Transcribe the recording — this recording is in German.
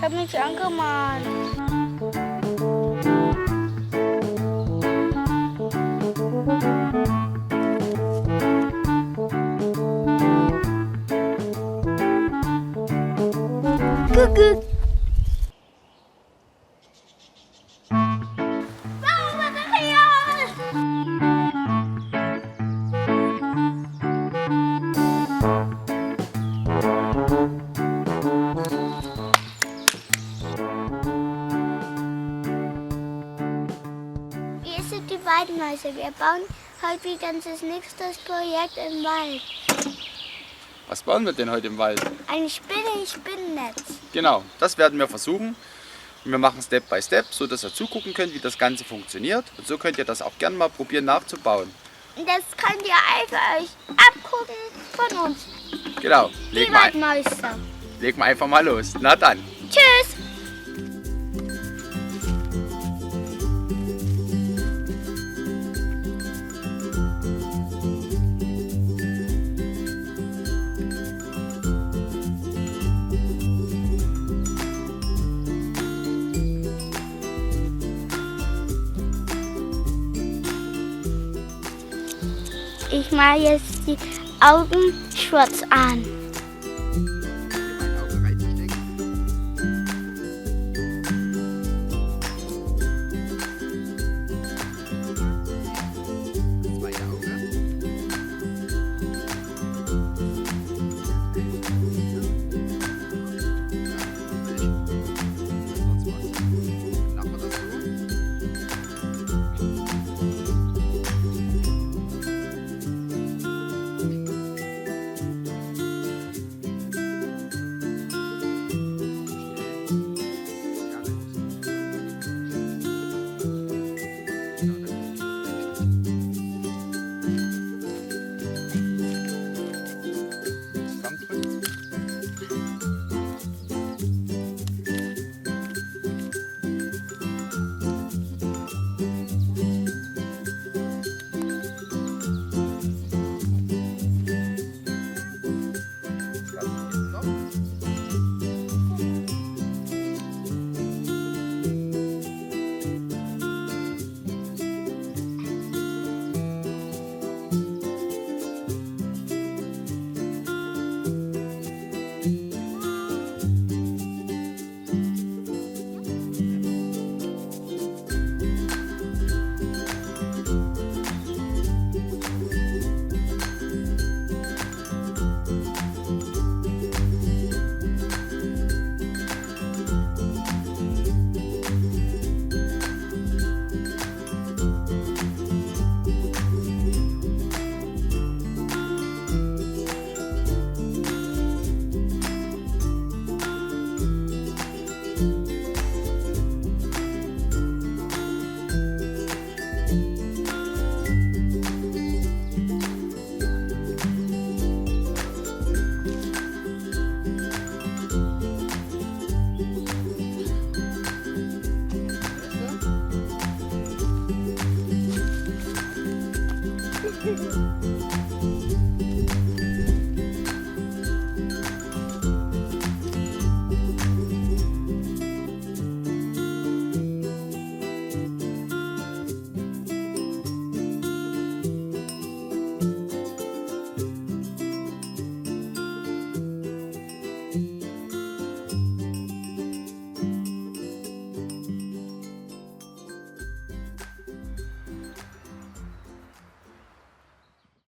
Ich habe mich angemalt. Kuckuck. Wir sind die Waldmäuse. Wir bauen heute wie ganzes nächstes Projekt im Wald. Was bauen wir denn heute im Wald? Eine Spinne, ein Spinnennetz. Genau, das werden wir versuchen. Wir machen Step by Step, so dass ihr zugucken könnt, wie das Ganze funktioniert. Und so könnt ihr das auch gerne mal probieren nachzubauen. Und das könnt ihr einfach euch abgucken von uns. Genau, Die legen Waldmäuse. wir einfach mal los. Na dann. Tschüss. Ich male jetzt die Augen schwarz an.